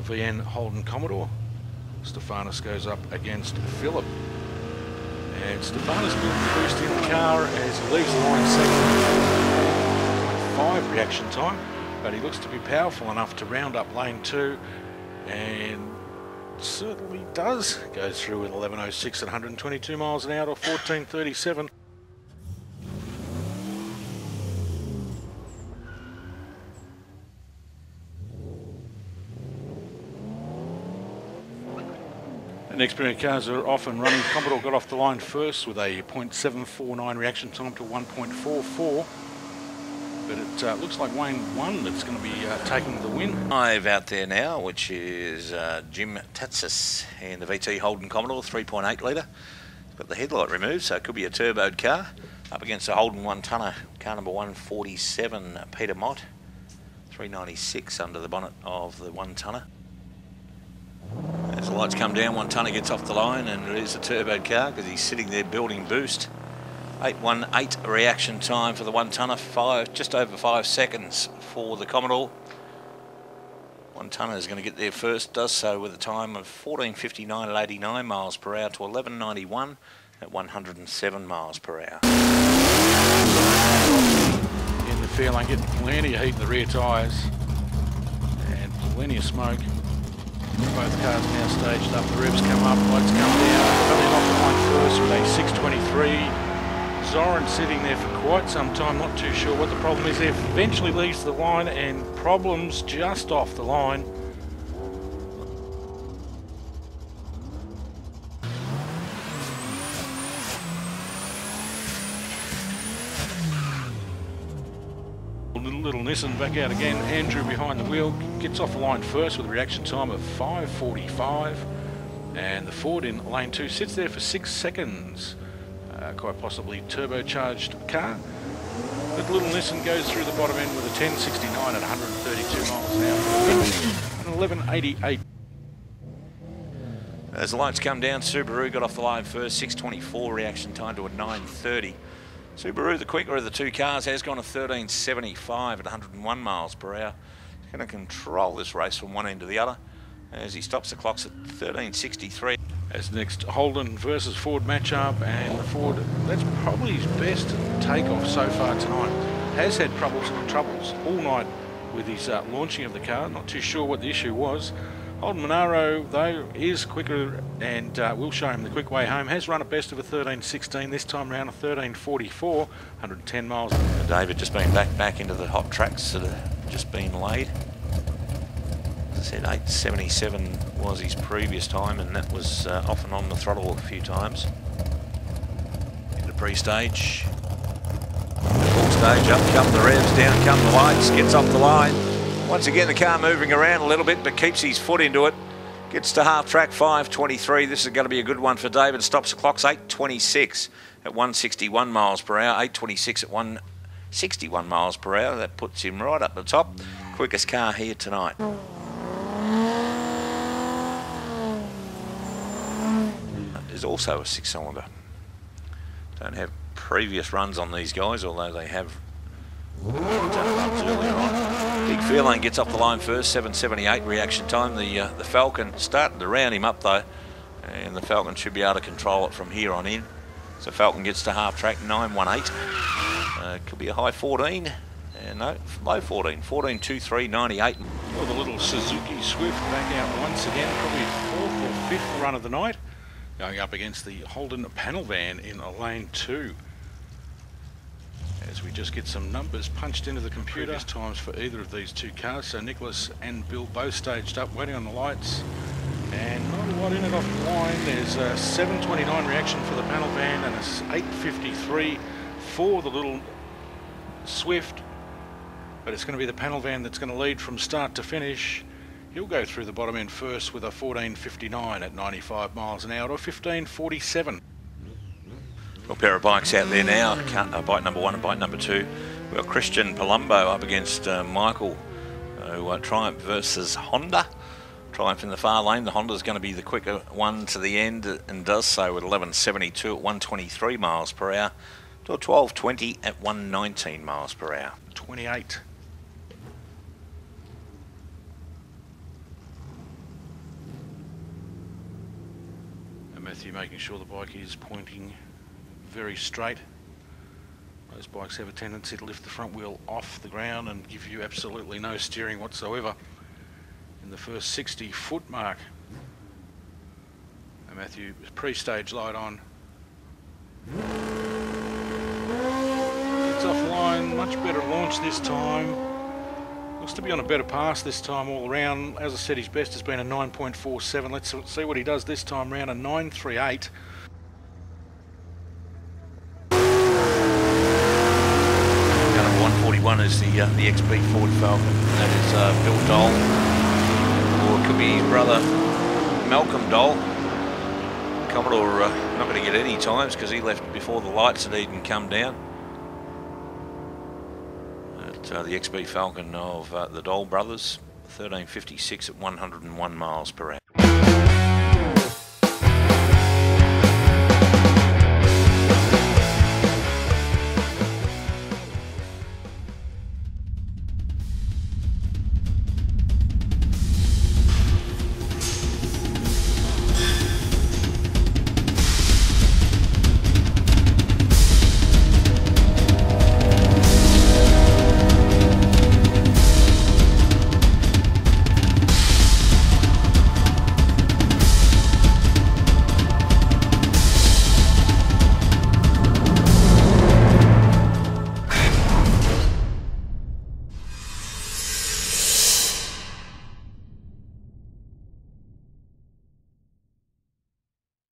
VN Holden Commodore. Stephanus goes up against Philip. And Stephanus built the boost in the car as he leaves the line second. 5 reaction time, but he looks to be powerful enough to round up lane 2, and certainly does. Goes through with 11.06 at 122 miles an hour, or 14.37. Inexperienced cars are often running. Commodore got off the line first with a 0.749 reaction time to 1.44. But it looks like Wayne 1 that's going to be taking the win. Live out there now, which is Jim Tatsis in the VT Holden Commodore, 3.8 litre. Got the headlight removed, so it could be a turboed car. Up against a Holden 1-tonner, car number 147, Peter Mott, 396 under the bonnet of the 1-tonner. As the lights come down, 1-tonner gets off the line, and it is a turboed car because he's sitting there building boost. 8.18 reaction time for the 1-tonner, just over 5 seconds for the Commodore. 1-tonner is going to get there first, does so with a time of 14.59 at 89 miles per hour to 11.91 at 107 miles per hour. In the field, I'm getting plenty of heat in the rear tyres and plenty of smoke. Both cars now staged up, the revs come up, lights come down. Coming off the line first with a 6.23. Zoran sitting there for quite some time, not too sure what the problem is there. Eventually leaves the line, and problems just off the line. Little Nissan back out again. Andrew behind the wheel gets off the line first with a reaction time of 5.45, and the Ford in lane 2 sits there for 6 seconds. Quite possibly turbocharged car. But little Nissan goes through the bottom end with a 10.69 at 132 miles an hour and 11.88. As the lights come down, Subaru got off the line first, 6.24 reaction time to a 9.30. Subaru, the quicker of the two cars, has gone to 13.75 at 101 miles per hour. He's going to control this race from one end to the other as he stops the clocks at 13.63. As next Holden versus Ford matchup, and the Ford, that's probably his best takeoff so far tonight. Has had troubles all night with his launching of the car. Not too sure what the issue was. Holden Monaro, though, is quicker and will show him the quick way home. Has run a best of a 13.16, this time around a 13.44, 110 miles. David just been back into the hot tracks that have just been laid. As I said, 8.77 was his previous time, and that was off and on the throttle a few times. Into pre-stage. Full stage, up come the revs, down come the lights, gets off the line. Once again, the car moving around a little bit, but keeps his foot into it. Gets to half track, 5.23. This is going to be a good one for David. Stops the clocks, 8.26 at 161 miles per hour. 8.26 at 161 miles per hour. That puts him right up the top. Quickest car here tonight. Is also a 6-cylinder. Don't have previous runs on these guys, although they have done runs earlier on. Big Fairlane gets off the line first, 7.78 reaction time. The Falcon started to round him up though, and the Falcon should be able to control it from here on in. So Falcon gets to half track, 9.18. Could be a high 14. No, low 14, 14.23.98. Well, the little Suzuki Swift back out once again, probably 4th or 5th run of the night, going up against the Holden panel van in lane 2. As we just get some numbers punched into the computer. Previous times for either of these two cars. So Nicholas and Bill both staged up, waiting on the lights, and not a lot in it off the line. There's a 7.29 reaction for the panel van and a 8.53 for the little Swift. But it's going to be the panel van that's going to lead from start to finish. He'll go through the bottom end first with a 14.59 at 95 miles an hour, or 15.47. A pair of bikes out there now, bike number 1 and bike number 2. We've got Christian Palumbo up against Michael. Triumph versus Honda. Triumph in the far lane. The Honda's going to be the quicker one to the end, and does so with 11.72 at 123 miles per hour to a 12.20 at 119 miles per hour. 28. Matthew making sure the bike is pointing very straight. Those bikes have a tendency to lift the front wheel off the ground and give you absolutely no steering whatsoever in the first 60-foot mark. And Matthew, pre-stage light on. It's offline, much better launch this time. Looks to be on a better pass this time all around. As I said, his best has been a 9.47. Let's see what he does this time round, a 9.38. 141 is the XB Ford Falcon. That is Bill Dole, or it could be his brother Malcolm Dole. Commodore not going to get any times because he left before the lights had even come down. But, the XB Falcon of the Dole brothers, 1356 at 101 miles per hour.